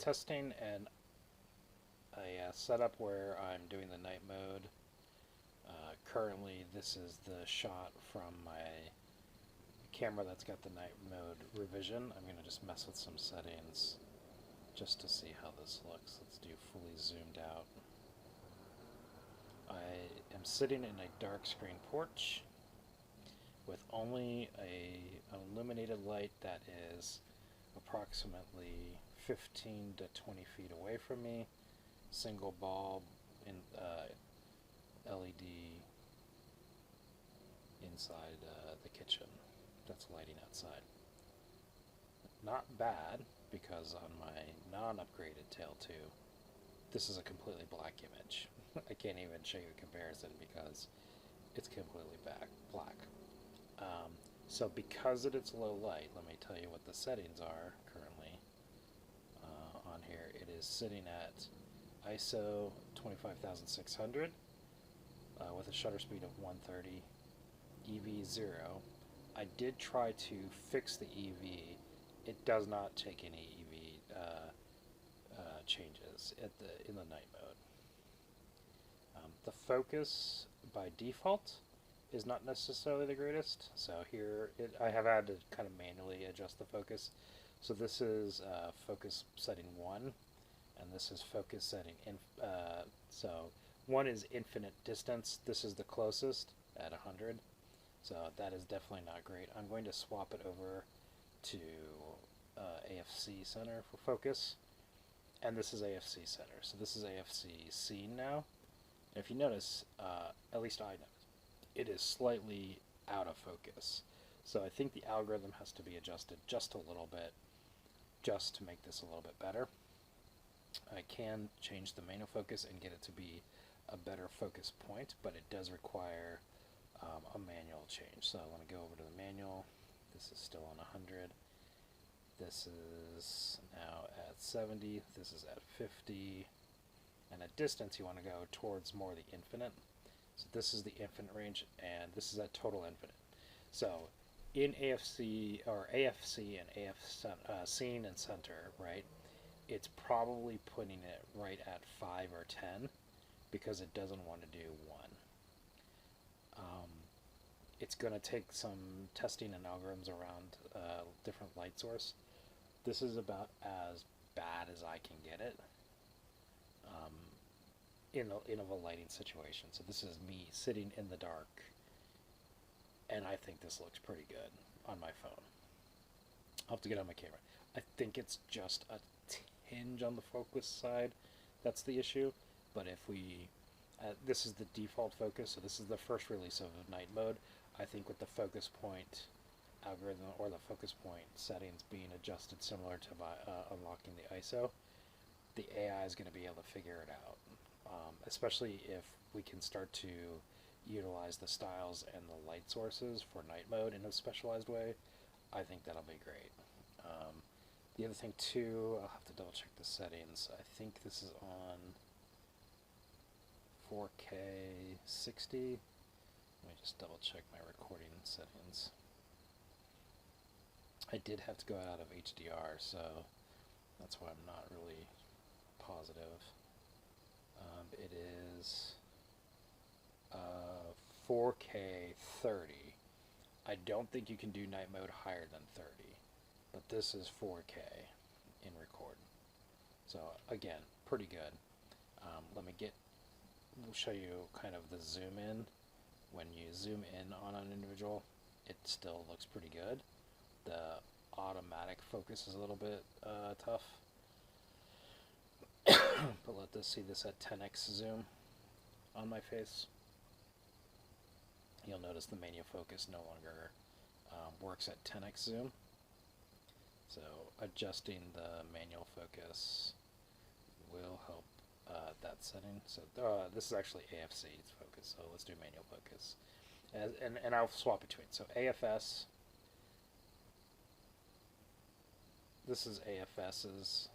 testing a setup where I'm doing the night mode. Currently, this is the shot from my camera that's got the night mode revision. I'm going to just mess with some settings just to see how this looks. Let's do fully zoomed out. I am sitting in a dark screen porch with only an illuminated light that is approximately 15 to 20 feet away from me. Single bulb in LED inside the kitchen that's lighting outside. Not bad, because on my non-upgraded Tail 2, this is a completely black image. I can't even show you a comparison because it's completely black. So because it's low light, let me tell you what the settings are currently on here. It is sitting at ISO 25600 with a shutter speed of 130, EV 0. I did try to fix the EV. It does not take any EV changes in the night mode. The focus by default is not necessarily the greatest. So here I have had to kind of manually adjust the focus. So this is focus setting 1, and this is focus setting so 1 is infinite distance. This is the closest at 100. So that is definitely not great. I'm going to swap it over to AFC center for focus, and this is AFC center. So this is AFC scene now. And if you notice, at least I notice, it is slightly out of focus. So I think the algorithm has to be adjusted just a little bit, just to make this a little bit better. I can change the manual focus and get it to be a better focus point, but it does require a manual change. So I want to go over to the manual. This is still on 100. This is now at 70. This is at 50. And at distance, you want to go towards more the infinite. So this is the infinite range, and this is at total infinite. So in AFC or AFC and scene and center, right? It's probably putting it right at 5 or 10 because it doesn't want to do 1. It's going to take some testing and algorithms around different light source. This is about as bad as I can get it in a lighting situation. So this is me sitting in the dark, and I think this looks pretty good on my phone. I'll have to get on my camera. I think it's just a tinge on the focus side that's the issue, but if we this is the default focus, so this is the first release of night mode. I think with the focus point algorithm or the focus point settings being adjusted similar to unlocking the ISO, the AI is going to be able to figure it out, especially if we can start to utilize the styles and the light sources for night mode in a specialized way. I think that'll be great. The other thing too, I'll have to double check the settings. I think this is on 4K 60. Let me just double check my recording settings. I did have to go out of HDR, so that's why I'm not really positive. It is 4K 30. I don't think you can do night mode higher than 30, but this is 4K in record. So again, pretty good. We'll show you kind of the zoom in. When you zoom in on an individual, it still looks pretty good. The automatic focus is a little bit tough. But let's see this at 10x zoom on my face. You'll notice the manual focus no longer works at 10x zoom. So adjusting the manual focus will help that setting. So this is actually AFC's focus, so let's do manual focus. And I'll swap between. So AFS, this is AFS's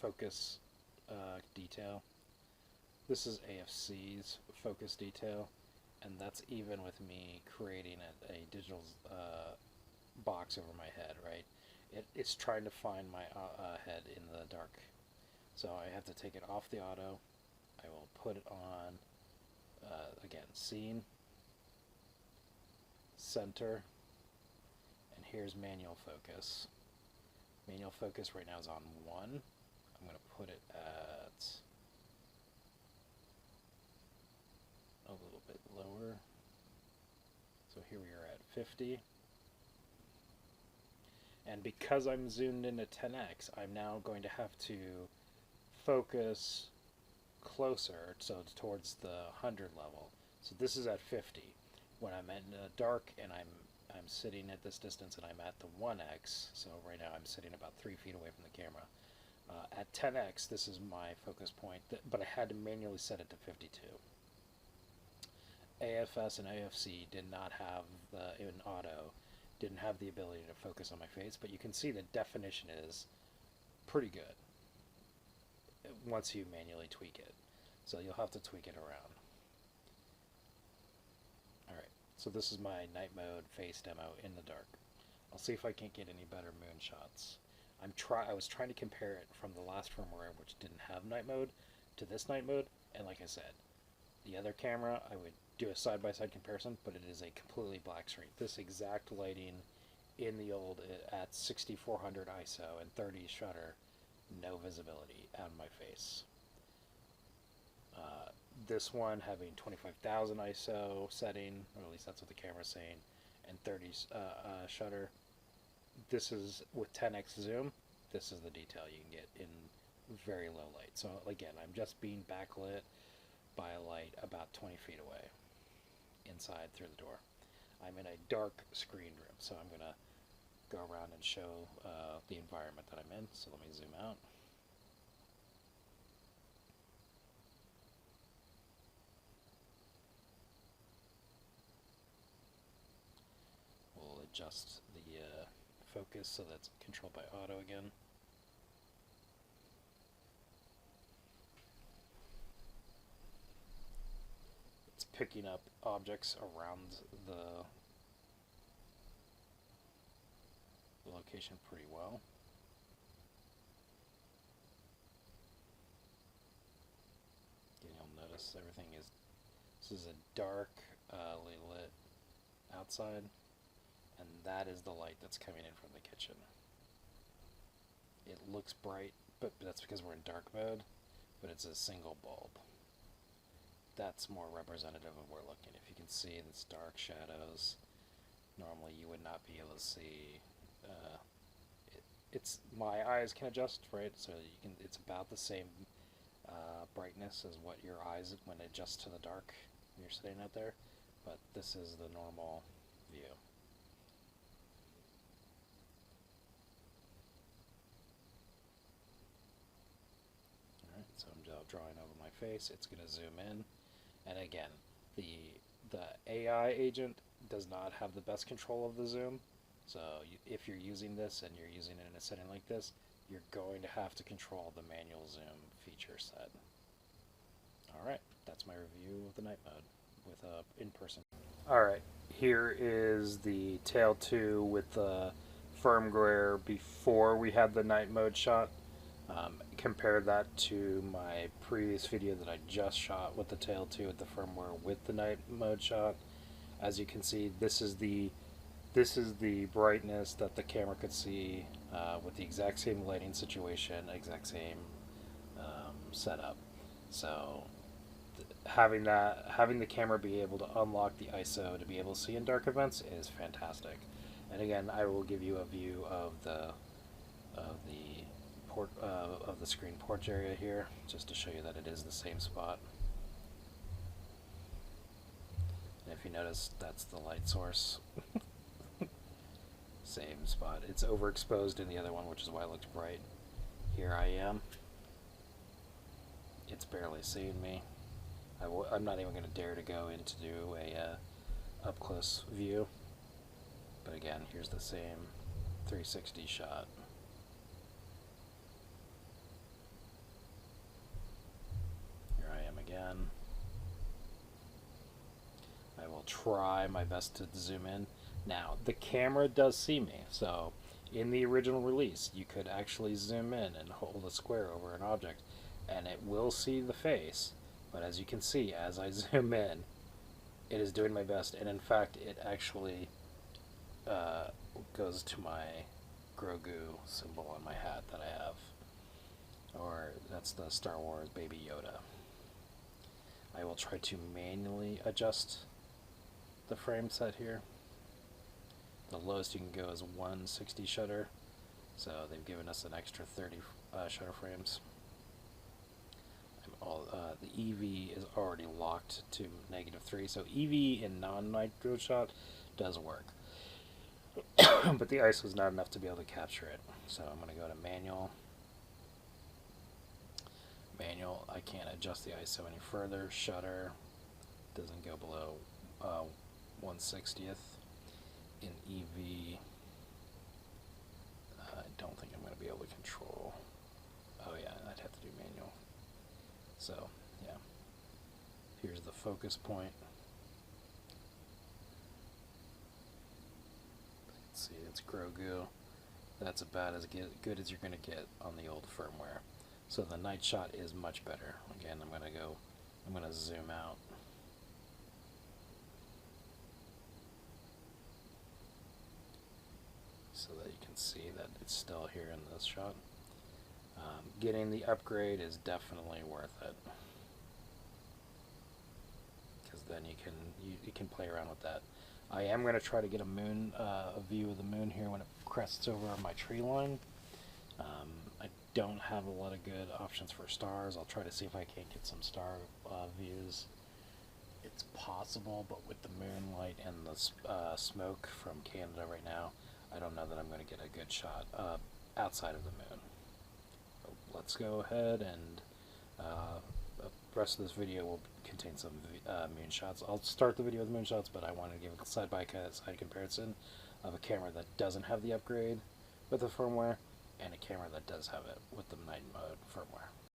focus detail. This is AFC's focus detail, and that's even with me creating a digital box over my head, right? It's trying to find my head in the dark. So I have to take it off the auto. I will put it on, again, scene, center, and here's manual focus. Manual focus right now is on 1. I'm going to put it at a little bit lower. So here we are at 50. And because I'm zoomed in at 10x, I'm now going to have to focus closer, so towards the 100 level. So this is at 50. When I'm in the dark and I'm sitting at this distance and I'm at the 1x, so right now I'm sitting about 3 feet away from the camera. At 10x, this is my focus point, but I had to manually set it to 52. AFS and AFC did not have in auto, didn't have the ability to focus on my face, but you can see the definition is pretty good once you manually tweak it. So you'll have to tweak it around. Alright, so this is my night mode face demo in the dark. I'll see if I can't get any better moon shots. I was trying to compare it from the last firmware, which didn't have night mode, to this night mode, and like I said, the other camera, I would do a side-by-side comparison, but it is a completely black screen. This exact lighting in the old at 6400 ISO and 30 shutter, no visibility on my face. This one having 25,000 ISO setting, or at least that's what the camera's saying, and 30 shutter. This is with 10x zoom. This is the detail you can get in very low light. So again, I'm just being backlit by a light about 20 feet away inside through the door. I'm in a dark screen room, so I'm going to go around and show the environment that I'm in. So let me zoom out. We'll adjust the focus so that's controlled by auto again. It's picking up objects around the location pretty well. And you'll notice everything is, this is a darkly lit outside, and that is the light that's coming in from the kitchen. It looks bright, but that's because we're in dark mode, but it's a single bulb. That's more representative of where we're looking. If you can see it's dark shadows, normally you would not be able to see. It's my eyes can adjust, right? So you can. It's about the same brightness as what your eyes when it adjusts to the dark when you're sitting out there, but this is the normal view. Alright, so I'm drawing over my face. It's going to zoom in, and again, the AI agent does not have the best control of the zoom. So if you're using this and you're using it in a setting like this, you're going to have to control the manual zoom feature set. Alright, that's my review of the night mode with in-person. Alright, here is the Tail 2 with the firmware before we had the night mode shot. Compare that to my previous video that I just shot with the Tail 2 with the firmware with the night mode shot. As you can see, this is the brightness that the camera could see with the exact same lighting situation, exact same setup. So having the camera be able to unlock the ISO to be able to see in dark events is fantastic. And again, I will give you a view of the screen porch area here, just to show you that it is the same spot. And if you notice, that's the light source. Same spot. It's overexposed in the other one, which is why it looks bright. Here I am. It's barely seeing me. I'm not even going to dare to go in to do a up-close view. But again, here's the same 360 shot. Here I am again. I will try my best to zoom in. Now, the camera does see me, so In the original release, you could actually zoom in and hold a square over an object, and it will see the face. But as you can see, as I zoom in, it is doing my best, and in fact, it actually goes to my Grogu symbol on my hat that I have. Or that's the Star Wars Baby Yoda. I will try to manually adjust the frame set here. The lowest you can go is 160 shutter, so they've given us an extra 30 shutter frames. The EV is already locked to -3, so EV in non-night mode shot does work. But the ISO is not enough to be able to capture it. So I'm going to go to manual. Manual, I can't adjust the ISO any further. Shutter doesn't go below 1/60th. In EV, I don't think I'm going to be able to control. Oh yeah, I'd have to do manual. So yeah, here's the focus point. Let's see, it's Grogu. That's about as good as you're going to get on the old firmware. So the night shot is much better. Again, I'm going to zoom out. So that you can see that it's still here in this shot. Getting the upgrade is definitely worth it, because then you can play around with that. I am going to try to get a view of the moon here when it crests over my tree line. I don't have a lot of good options for stars. I'll try to see if I can't get some star views. It's possible, but with the moonlight and the smoke from Canada right now, I don't know that I'm going to get a good shot outside of the moon. Let's go ahead and the rest of this video will contain some moon shots. I'll start the video with moon shots, but I wanted to give a side-by-side comparison of a camera that doesn't have the upgrade with the firmware and a camera that does have it with the night mode firmware.